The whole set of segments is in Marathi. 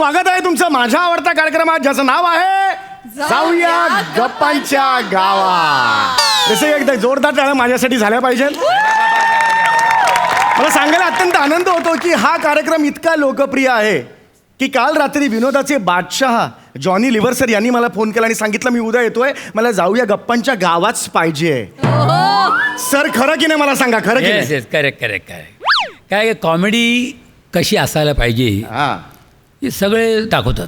स्वागत आहे तुमचं माझ्या आवडत्या कार्यक्रमात ज्याचं नाव आहे जाऊया गप्पांच्या गावा. जसं एकदा जोरदार टाळ्या माझ्यासाठी झाल्या पाहिजेत. मला सांगायला अत्यंत आनंद होतो की हा कार्यक्रम इतका लोकप्रिय आहे की काल रात्री विनोदाचे बादशाह जॉनी लिव्हर सर यांनी मला फोन केला आणि सांगितलं मी उद्या येतोय, मला जाऊया गप्पांच्या गावाच पाहिजे. सर खरं की नाही मला सांगा, खरं की नाही? Correct correct correct. काय कॉमेडी कशी असायला पाहिजे हे सगळे दाखवतात,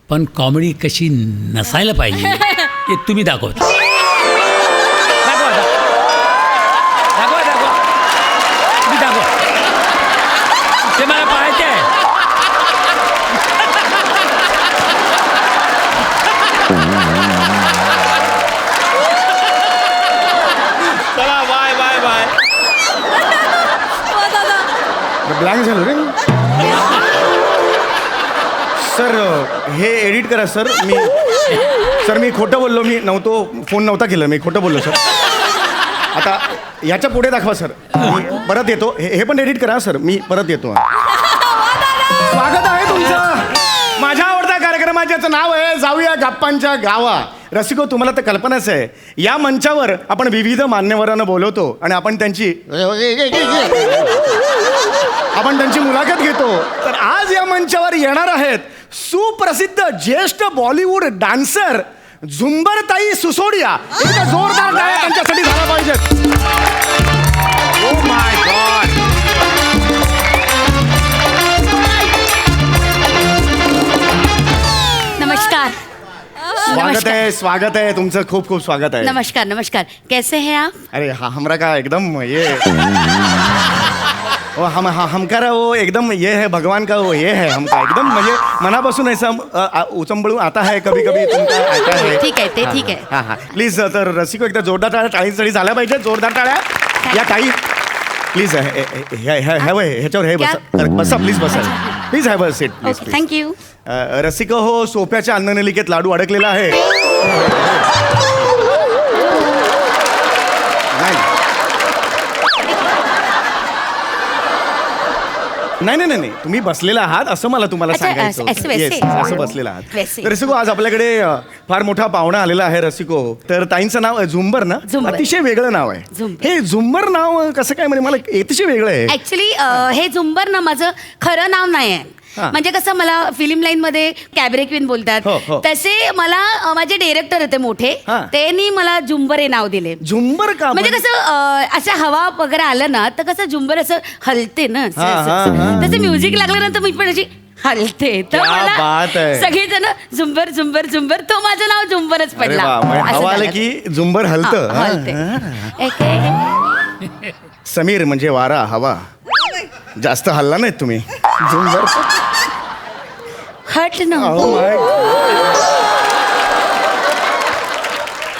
पण कॉमेडी कशी नसायला पाहिजे हे तुम्ही दाखवता. दाखवा दाखवा दाखवा तुम्ही दाखवा, ते मला पाहायचं आहे. चला बाय बाय बाय. ब्लँक झालो रे सर. हे एडिट करा सर. मी खोटं बोललो, मी फोन नव्हता केलं, मी खोटं बोललो सर. आता याच्या पुढे दाखवा सर. मी परत येतो. हे पण एडिट करा सर, मी परत येतो. स्वागत आहे तुमचं माझ्या आवडत्या कार्यक्रमात ज्याचं नाव आहे जाऊया गप्पांच्या गावा. रसिको, तुम्हाला तर कल्पनाच आहे, या मंचावर आपण विविध मान्यवरांना बोलवतो आणि आपण त्यांची मुलाखत घेतो. तर आज या मंचावर येणार आहेत सुप्रसिद्ध ज्येष्ठ बॉलिवूड डान्सर झुंबरताई सुसोडिया. एकदा जोरदार टाळ्या त्यांच्यासाठी झाला पाहिजेत. Oh my God. नमस्कार. स्वागत है तुमचं, खूप खूप स्वागत आहे. नमस्कार नमस्कार. कैसे हैं आप? अरे हमरा का एकदम ये वो हमका वो एकदम ये है भगवान का वो ये है हमका एकदम म्हणजे मनापासून ऐसा उचंबळून आता है कभी कभी तुमका आता है. ठीक आहे ते ठीक आहे. हां हां प्लीज. तर रसिको एकदा जोरदार टाळ्या टाळीसाठी झाल्या पाहिजे. जोरदार टाळ्या या टाळी प्लीज. ह्याच्यावर हे बसा प्लीज बसा please. Have a seat please. Thank you. रसिको हो सोप्याच्या अन्ननलिकेत लाडू अडकलेला आहे. नाही तुम्ही बसलेला आहात असं मला तुम्हाला सांगायचं होतं. Yes, असं बसलेला आहात. रसिको, आज आपल्याकडे फार मोठा पाहुणा आलेला आहे. रसिको, तर ताईंचं नाव आहे झुंबर ना? अतिशय वेगळं नाव आहे हे. झुंबर नाव कसं काय, म्हणजे मला अतिशय वेगळं आहे. ऍक्च्युली हे झुंबर ना माझं खरं नाव नाही आहे. म्हणजे कसं मला फिल्म लाईन मध्ये कॅबरे क्वीन बोलतात, तसे मला माझे डिरेक्टर होते मोठे, त्यांनी मला झुंबर हे नाव दिले. झुंबर का म्हणजे कसं असं हवा वगैरे आलं ना तर कसं झुंबर असं हलते ना, तसं म्युझिक लागलं ना तर मी पण अशी हलते. तर मला सगळेजण झुंबर झुंबर झुंबर, तो माझं नाव झुंबरच पडला. हवा आलं की झुंबर हलतं. समीर म्हणजे वारा, हवा. जास्त हल्ला नाहीत तुम्ही. झुंबर हट ना.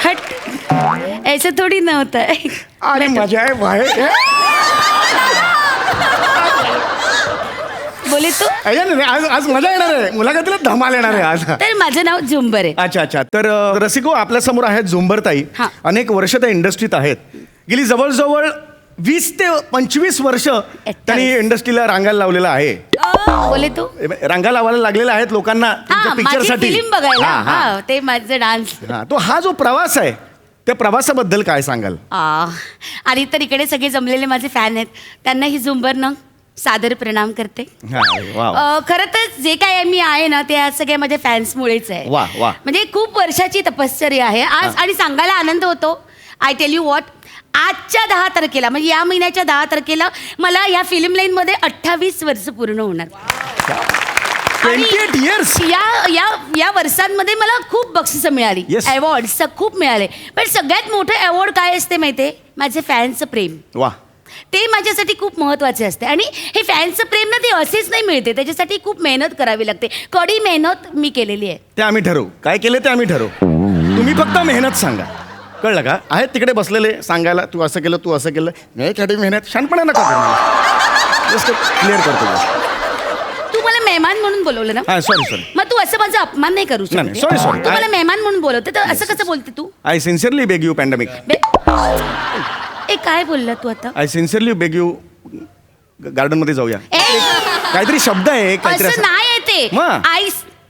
हट, ऐसा थोडी नव्हतं. अरे मजा आहे बाहेर. बोले तू आज मजा येणार आहे, मुलाखतीला धमाल येणार आहे आज. तर माझं नाव झुंबर आहे. अच्छा. तर रसिको, आपल्या समोर आहेत झुंबरताई. अनेक वर्ष त्या इंडस्ट्रीत आहेत. गेली जवळजवळ 20 ते 25 वर्ष त्यांनी इंडस्ट्रीला रांगायला लावलेला आहे. बोले तू रांगा लावायला लागलेला आहेत लोकांना पिक्चरसाठी, फिल्म बघायला. ते माझं डान्स. तो हा जो प्रवास आहे त्या प्रवासाबद्दल काय सांगाल? आणि तर इकडे सगळे जमलेले माझे फॅन आहेत, त्यांना ही झुंबर ना सादर प्रणाम करते. खरं तर जे काय मी आहे ना ते आज सगळ्या माझ्या फॅन्समुळेच आहे. म्हणजे खूप वर्षाची तपश्चर्या आहे आज. आणि सांगायला आनंद होतो. आय टेल यू व्हॉट, आजच्या 10 तारखेला म्हणजे या महिन्याच्या 10 तारखेला मला या फिल्म लाईन मध्ये 28 वर्ष पूर्ण होणार. 28 years. या वर्षांमध्ये मला खूप बक्षिसं मिळाली, अवॉर्ड्स खूप मिळाले. पण सगळ्यात मोठं अवॉर्ड काय असते माहितीये? माझे फॅन्सचं प्रेम. ते माझ्यासाठी खूप महत्त्वाचे असते. आणि हे फॅन्सचं प्रेम ना ते असेच नाही मिळते, त्याच्यासाठी खूप मेहनत करावी लागते. कडी मेहनत मी केलेली आहे. ते आम्ही ठरवू, काय केले ते आम्ही ठरवू. तुम्ही फक्त मेहनत सांगा, कळलं का? आहेत तिकडे बसलेले सांगायला, तू असं केलं तू असं केलं. नाही कधी मेहनत शानपणा नका करू. जस्ट क्लिअर करतो. तू मला मेहमान म्हणून बोलवलं ना? सॉरी. मग तू असं माझा अपमान नाही करू शकत. सॉरी. तू मला मेहमान म्हणून बोलवते तर असं कसं बोलते तू? I sincerely beg you pandemic. काय बोलला तू आता? I sincerely beg you garden मध्ये जाऊया. काहीतरी शब्द आहे, काहीतरी असं नाही आहे ते मग?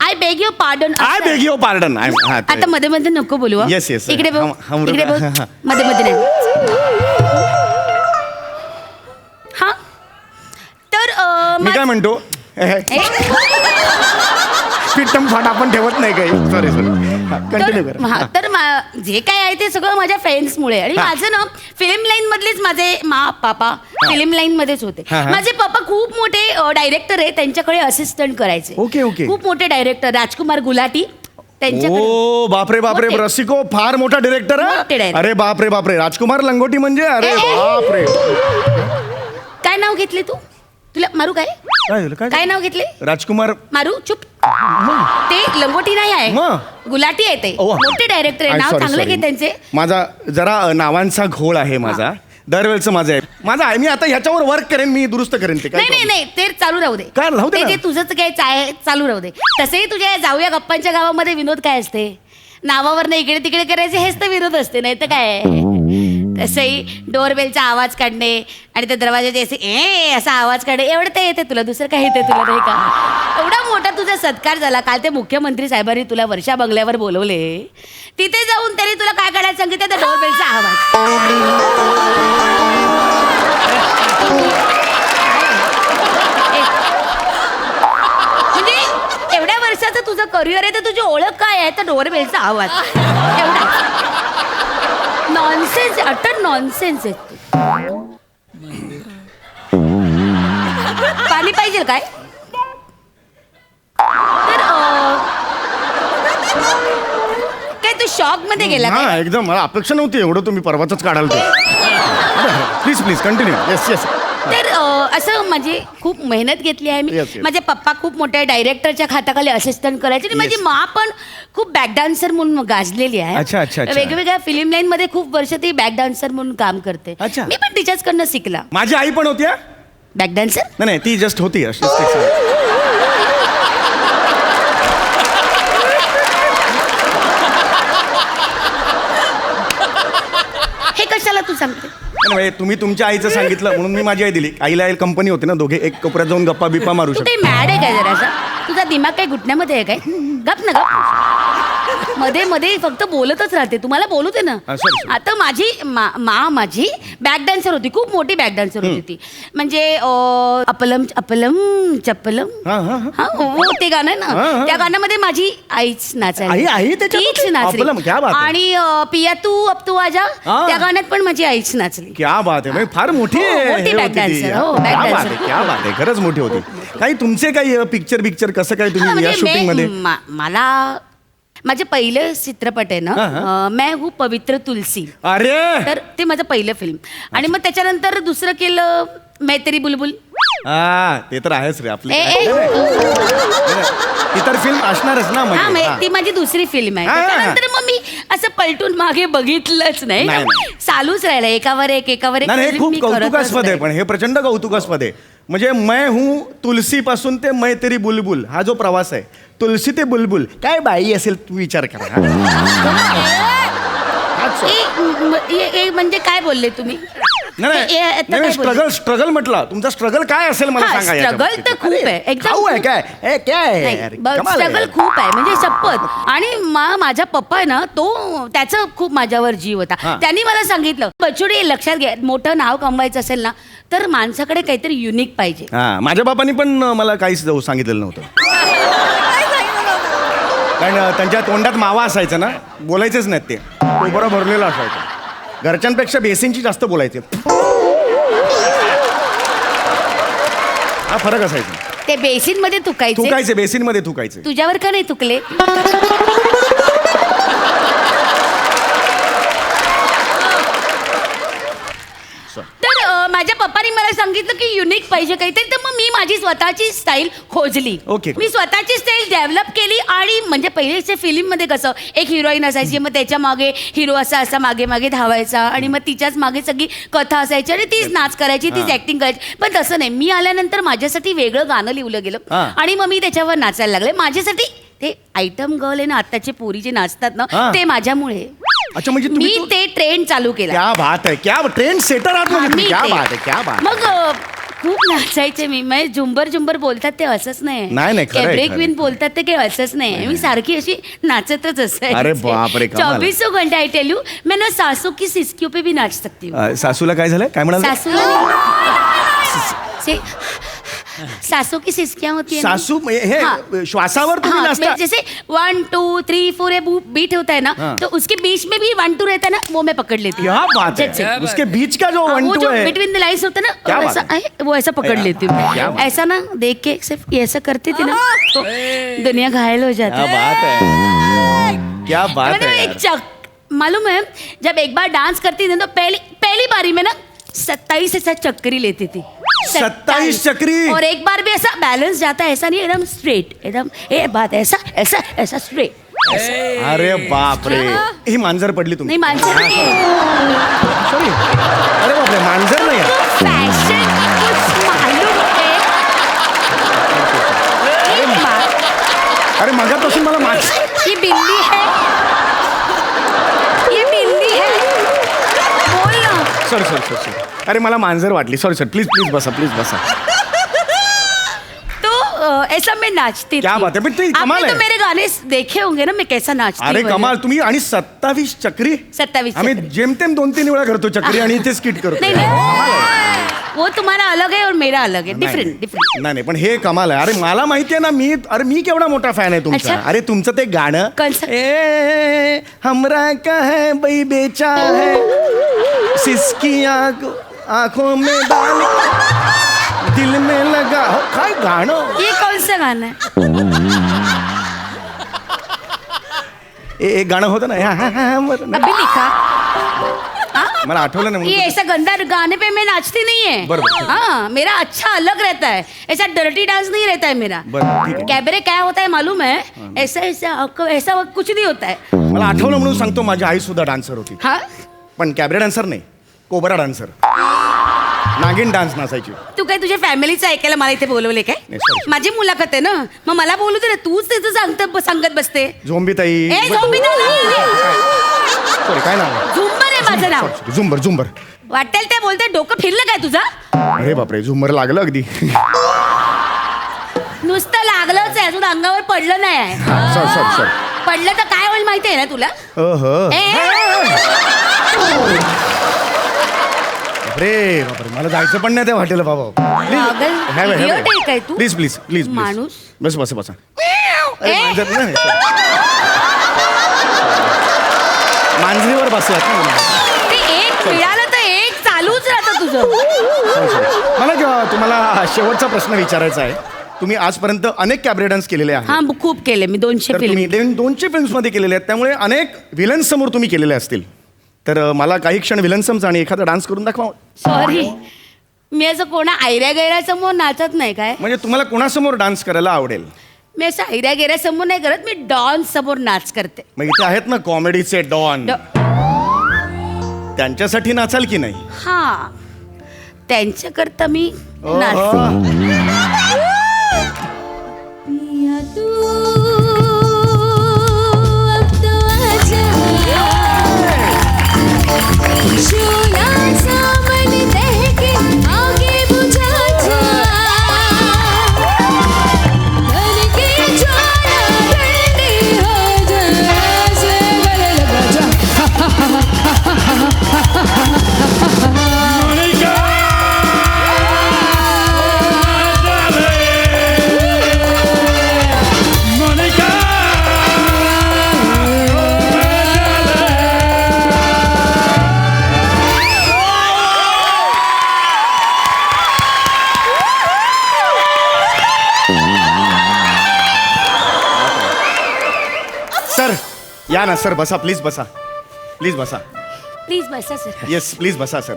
I beg your pardon. I beg your pardon. आता मध्ये मध्ये नको बोलू हं. Yes, yes. इकडे बघ, इकडे बघ. हा. मध्ये मध्ये नाही. हा तर मी काय म्हणतो पिट्टम फाट आपण ठेवत नाही काही. सॉरी कंटिन्यू कर. तर जे काय आहे ते सगळं माझ्या फ्रेंड्समुळे. आणि माझं ना फिल्म लाईन मधलेच माझे पापा फिल्म लाईन मध्येच होते. माझे पप्पा खूप मोठे डायरेक्टर आहे, त्यांच्याकडे असिस्टंट करायचे. ओके. खूप मोठे डायरेक्टर राजकुमार गुलाटी त्यांच्याकडे. ओ बापरे मोठे. रसिको फार मोठा डिरेक्टर मोठे आहे. director. अरे बापरे राजकुमार लंगोटी म्हणजे अरे बापरे. काय नाव घेतले तू? तुला मारू काय काय नाव घेतले? राजकुमार मारू चुप. ते लंगोटी नाही आहे, गुलाटी आहे ते. मोठे डायरेक्टर आहे, नाव चांगलं घे त्यांचे. माझा जरा नावांचा घोळ आहे माझा, दरवेळचं माझं आहे. मी आता ह्याच्यावर वर्क करेन, मी दुरुस्त करेन ते. नाही ते चालू राहू दे. काय राहू दे? ते तुझंच काय चालू राहू दे. तसेही तुझ्या जाऊया गप्पांच्या गावामध्ये विनोद काय असते? नावावर नाही इकडे तिकडे करायचे, हेच तर विनोद असते. नाही तर काय तसंही डोरबेलचा आवाज काढणे आणि त्या दरवाजाचे असे असा आवाज काढणे एवढं ते येते तुला, दुसरं काही येते तुला नाही का? एवढा मोठा तुझा सत्कार झाला. काल ते मुख्यमंत्री साहेबांनी तुला वर्षा बंगल्यावर बोलवले, तिथे जाऊन तरी तुला काय काढायला सांगितलं? त्या डोरबेलचा आवाज. म्हणजे एवढ्या वर्षाचं तुझं करिअर आहे तर तुझी ओळख काय आहे? तर डोरबेलचा आवाज. एवढा नॉनसेन्स, अटर नॉनसेन्स आहे तू. पाणी पाहिजे काय? तर काय तू शॉक मध्ये गेला काय? एकदम मला अपेक्षा नव्हती एवढं तुम्ही परवाच काढाल ते. Please continue. येस. तर असं म्हणजे खूप मेहनत घेतली आहे मी. Yes. माझे पप्पा खूप मोठ्या डायरेक्टरच्या खात्याखाली असिस्टंट करायचे आणि माझी मा पण खूप बॅक डान्सर म्हणून गाजलेली आहे. अच्छा. वेगवेगळ्या फिल्म लाईन मध्ये खूप वर्ष ती बॅक डान्सर म्हणून काम करते. अच्छा. मी पण टीचर्स कडनं शिकला. माझी आई पण होती. बॅक डान्सर नाही ती जस्ट होती अशी. हे कशाला तू सांगते? तुम्ही तुमच्या आईचं सांगितलं म्हणून मी माझी आई दिली. आईला कंपनी होते ना, दोघे एक कोपऱ्यात जाऊन गप्पा बिप्पा मारू तू शकतो. काही मॅड आहे काय जरासा? तुझा दिमाग काय घुटण्यामध्ये आहे काय? गप ना गप. मध्ये मध्ये फक्त बोलतच राहते. तुम्हाला बोलू दे ना. sorry. आता माझी माझी बॅक डान्सर होती, खूप मोठी बॅक डान्सर होती ती. म्हणजे अपलम अपलम चप्पलम हो ते गाणं आहे ना, त्या गाण्यामध्ये माझी आईच नाचायची. आई तीच नाचली. आणि पिया तू अब तू आजा त्या गाण्यात पण माझी आईच नाचली. क्या बात आहे. फार मोठी मोठी बॅक डान्सर. हो बॅक डान्सर. क्या बात आहे. खरंच मोठी होती. काही तुमचे काही पिक्चर कसं काय तुम्ही या शूटिंग मध्ये? मला माझे पहिलं चित्रपट आहे ना, मैं हूँ पवित्र तुलसी. अरे तर ते माझं पहिलं फिल्म. आणि मग त्याच्यानंतर दुसरं केलं मैं तेरी बुलबुल. ते तर आहेच रे आपली. इतर फिल्म असणारच ना. ती माझी दुसरी फिल्म आहे. त्याच्यानंतर मग मी असं पलटून मागे बघितलंच नाही. चालूच राहिलं एकावर एक हे खूप कौतुकास्पद आहे. पण हे प्रचंड कौतुकास्पद आहे. म्हणजे मैं हूँ तुलसी पासून ते मैं तेरी बुलबुल हा जो प्रवास आहे, तुलसी ते बुलबुल काय बाई असेल तू विचार करा. म्हणजे काय बोलले तुम्ही? स्ट्रगल म्हटलं. तुमचा स्ट्रगल काय असेल मला सांगा. स्ट्रगल तर खूप आहे. एकदम काय स्ट्रगल खूप आहे म्हणजे शपथ. आणि माझा पप्पा आहे ना, तो त्याचा खूप माझ्यावर जीव होता. त्यांनी मला सांगितलं, बचुडी लक्षात घ्या, मोठं नाव कमवायचं असेल ना तर माणसाकडे काहीतरी युनिक पाहिजे. माझ्या बापांनी पण मला काहीच सांगितलेलं नव्हतं. कारण त्यांच्या तोंडात मावा असायचा ना, बोलायचेच नाहीत ते. कोबरा भरलेला असायचा. घरच्यांपेक्षा बेसिनची जास्त बोलायचे. हा फरक असायचा. ते बेसिन मध्ये थुकायचे बेसिन मध्ये थुकायचे. तुझ्यावर का नाही थुकले? तर माझ्या पप्पानी मला सांगितलं की युनिक पाहिजे काहीतरी. तर मग मी माझी स्वतःची स्टाईल खोजली. मी स्वतःची स्टाईल डेव्हलप केली. आणि म्हणजे पहिलेच्या फिल्म मध्ये कसं एक हिरोईन असायची, मग त्याच्या मागे हिरो असा मागे मागे धावायचा आणि मग तिच्याच मागे सगळी कथा असायची आणि तीच नाच करायची, तीच ऍक्टिंग करायची. पण तसं नाही. मी आल्यानंतर माझ्यासाठी वेगळं गाणं लिहिलं गेलं आणि मग मी त्याच्यावर नाचायला लागले. माझ्यासाठी ते आयटम गर्ल आहे ना, आत्ताचे पोरी जे नाचतात ना, ते माझ्यामुळे. अच्छा म्हणजे मी ते ट्रेंड चालू केला. क्या बात आहे. क्या ट्रेंड सेटर आहात. क्या बात आहे. मग खूप नाचायचे मी झुंबर झुंबर बोलतात ते असंच नाही, खरं आहे, कॅबरे खरं आहे. क्वीन बोलतात ते काही असंच नाही मी सारखी अशी नाचतच असायचे. अरे बापरे, कमाल. 24 घंटे आई टेल यू मैं ना सासू की सिस्कियों पे भी नाच सकती हूँ. सासूला काय झालं, काय म्हणाल? सासू की सिस्कियाँ होती है ना? सासू हे हाँ. श्वासावर तुम्ही हाँ, नाचता? मैं जैसे 1 2 3 4 ये बीट होता है ना हाँ. तो उसके बीच में भी 1 2 रहता है ना वो मैं पकड़ लेती हूँ. क्या बात जैसे- है, उसके बीच का जो हाँ, वन वो टू जो है. बिटवीन द लाइन्स होता है क्या ना बात वैसा वो ऐसा पकड़ क्या- लेती क्या हूँ. बात ऐसा ना देख के सिर्फ ऐसा करती थी ना तो दुनिया घायल हो जाती क्या है. बात है, क्या बात मतलब है एक यार. मालूम है जब एक बार डांस करती थी ना तो पहली बारी में ना 27 ऐसा चक्करी लेती थी. 27 चक्री? और एक बार भी ऐसा बैलेंस जाता है ऐसा नहीं एकदम स्ट्रेट एकदम ए बात ऐसा ऐसा ऐसा स्ट्रेट. अरे बाप रे, ही मांजर पडली तुम्ही. नहीं मानसर नहीं है. सॉरी, अरे बापरे, मांजर नाही आहे. फैशन कुछ मालूम है. अरे मगापासून मला ये बिल्ली है. ये बिल्ली है. बोल ना. सॉरी. अरे मला मांजर वाटली. सॉरी प्लीज बसा. तो ऐसा मैं नाचती क्या थी. बात है, पण ते कमाल आपने है. तो मेरे गाने देखे होंगे ना मैं कैसा नाचती अरे हूँ. कमाल, तुम्ही आणि 27 चक्री. 27 आम्ही चक्री. जेमतेम 2-3 वेळा करतो चक्री आणि इथे स्किट करतो. नहीं वो तुम्हारा अलग है और मेरा अलग है. डिफरेंट. नाही पण हे कमाल आहे. अरे मला माहिती आहे ना, मी केवढा मोठा फॅन आहे तुमचा. अच्छा. अरे तुमचं ते गाणं कोणचं? ए हमरा का है बाई बेचा है सिसकी आंखों में डाल दिल में लगा. हो, काय गाणं. ये कौन सा गाना है. एक गाणं होतं ना, बरं. अभी लिखा. मला आठवलं ना ये म्हणून. ऐसा गंदा गाने पे मैं नाचती नहीं है. बरोबर. हाँ मेरा अच्छा अलग रहता है. ऐसा डर्टी डांस नहीं रहता है मेरा. बरं, ठीक आहे. कैबरे क्या होता है मालूम है. ऐसा कुछ नहीं होता है. मला आठवलं म्हणून सांगतो, माझी आई सुद्धा डान्सर होती. हाँ पण कॅबरे डान्सर नाही, कोबरा डान्सर. नागिन डान्स नाचायची. तू काय तुझ्या फॅमिलीचं ऐकायला मला इथे बोलवले काय. नाही, sorry. माझी मुलाखत आहे ना मग मला बोलू दे ना. तूच त्याचं सांगत बसते. झोंबी ताई. ए झोंबी सॉरी, काय नाव आहे? झुंबर आहे माझं नाव. झुंबर. वाटेल ते बोलते. डोकं फिरलं काय तुझं. अरे बापरे, झुंबर लागलं अगदी. नुसतं लागलंच आहे अजून अंगावर पडलं नाही आहे. सॉरी. पडलं तर काय होईल माहिती आहे ना तुला. अरे बापरे, मला जायचं पण नाही त्या हॉटेलला बाबा. पागल, idiot आहे काय तू? प्लीज माणूस. बस. अरे, ए. मांजर नाही. मांजरीवर बसलात ना. ते एक मिळालं तर एक चालूच राहतं तुझं. Sorry. मला तुम्हाला शेवटचा प्रश्न विचारायचा आहे. तुम्ही आजपर्यंत अनेक कॅबरे डान्स केलेले आहेत. हा खूप केले मी 200 तर तुम्ही फिल्म. 200 फिल्म्समध्ये केलेले आहेत, त्यामुळे अनेक विलन्स समोर तुम्ही केलेले असतील. तर मला काही क्षण विलन्समचा आणि एखादा डान्स करून दाखवा. सॉरी मी असं कोणा आयऱ्या गैऱ्यासमोर नाचत नाही काय. म्हणजे तुम्हाला कोणासमोर डान्स करायला आवडेल? मी असं आयऱ्या गैऱ्यासमोर नाही करत. मी डॉन समोर नाच करते. मग इथे आहेत ना कॉमेडीचे डॉन, त्यांच्यासाठी नाचाल की नाही? हा त्यांच्याकरता मी नाचते. सर या ना सर, बसा प्लीज बसा. प्लीज बसा सर. येस प्लीज बसा सर.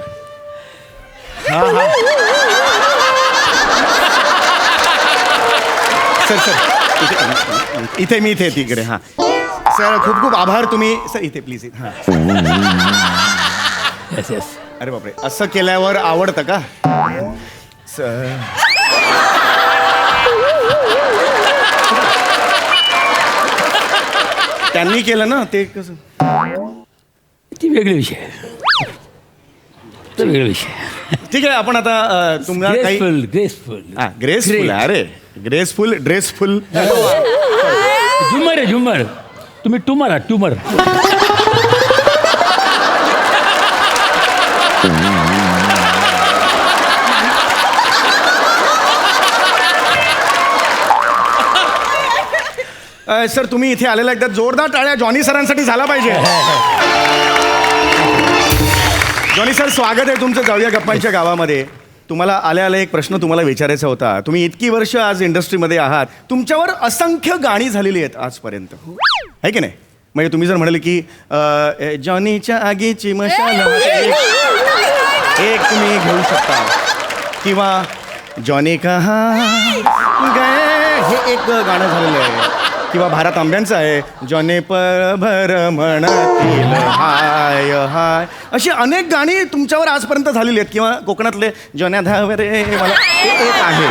सर इथे मी तिकडे. हां सर, खूप आभार. तुम्ही सर इथे प्लीज. हां येस. अरे बापरे, असं केल्यावर आवडतं का सर? त्यांनी केलं ना ते कसं. ती वेगळे विषय. तो वेगळा विषय. ठीक आहे आपण आता तुम्हाला काही ग्रेसफुल ग्रेसफुल अरे ग्रेसफुल ड्रेसफुल झुमर आहे झुमर. तुम्ही ट्युमर आहात ट्युमर. सर तुम्ही इथे आलेला एकदा जोरदार टाळ्या जॉनी सरांसाठी झाला पाहिजे. जॉनी सर स्वागत आहे तुमचं जाऊया गप्पांच्या गावामध्ये. तुम्हाला आल्या एक प्रश्न तुम्हाला विचारायचा होता. तुम्ही इतकी वर्ष आज इंडस्ट्रीमध्ये आहात, तुमच्यावर असंख्य गाणी झालेली आहेत आजपर्यंत, आहे की नाही? म्हणजे तुम्ही जर म्हणाले की जॉनीच्या आगीची मशाल एक तुम्ही घेऊ शकता, किंवा जॉनी कहा गए हे एक गाणं झालेलं आहे, किंवा भारत आंब्यांचं आहे जॉने भर म्हणतील हाय हाय. अशी अनेक गाणी तुमच्यावर आजपर्यंत झालेली आहेत, किंवा कोकणातले जॉन्या धावरे मला ते एक आहे.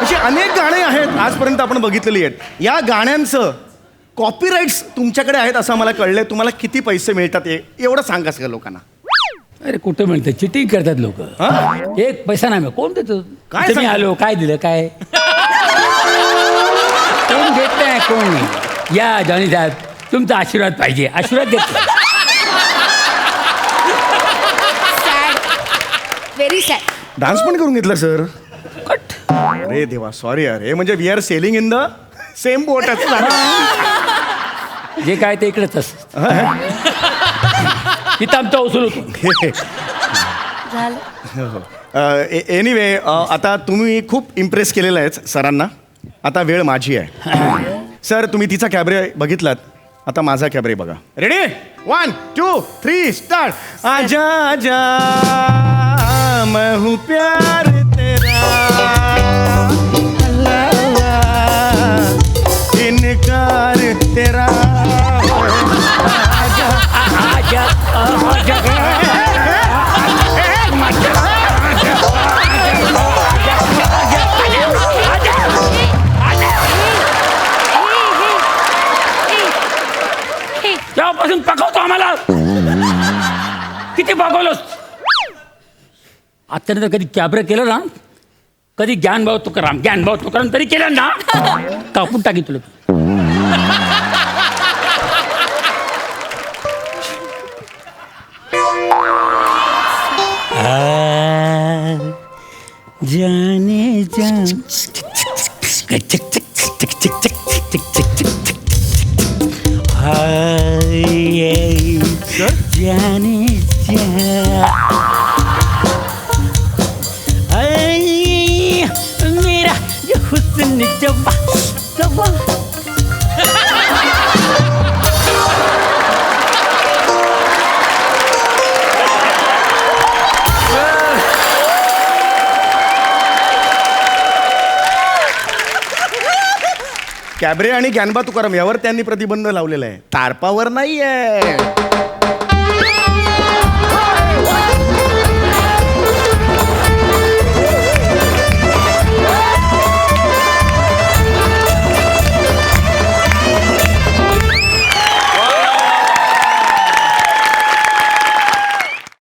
अशी अनेक गाणी आहेत आजपर्यंत आपण बघितलेली आहेत. या गाण्यांचं कॉपीराईट्स तुमच्याकडे आहेत असं मला कळलंय. तुम्हाला किती पैसे मिळतात एवढं सांगा सगळ्या लोकांना. अरे कुठं मिळतं, चिटिंग करतात लोक. एक पैसा नाही मिळत. कोण देतो? काय काय मी आलो काय दिलं काय? कोण देत नाही कोण नाही. या जॉनी साहेब तुमचा आशीर्वाद पाहिजे. आशीर्वाद देतो. Very sad. डान्स पण करून घेतला सर. अरे देवा सॉरी अरे, म्हणजे we are sailing in the same boat. जे काय ते इकडेच असतं. इथं आमचा वसूल होतो. एनिवे आता तुम्ही खूप इम्प्रेस केलेलं आहे सरांना. आता वेळ माझी आहे. सर तुम्ही तिचा कॅबरे बघितलात, आता माझा कॅबरे बघा. Ready 1 2 3 start. आजा आजा मैं हूँ प्यार तेरा, इनकार तेरा. आजा आजा आजा तेव्हापासून पकवतो आम्हाला. किती पकवलोस आतानंतर? कधी कॅबरे केलं ना, कधी ज्ञानभाऊ तुकाराम तरी केलं ना, कापून टाकी तुला. जाने जान जाने मेरा ये हुस्न जवा जवा. कॅबरे आणि ज्ञानबा तुकाराम यावर त्यांनी प्रतिबंध लावलेला आहे, तारपावर नाही आहे.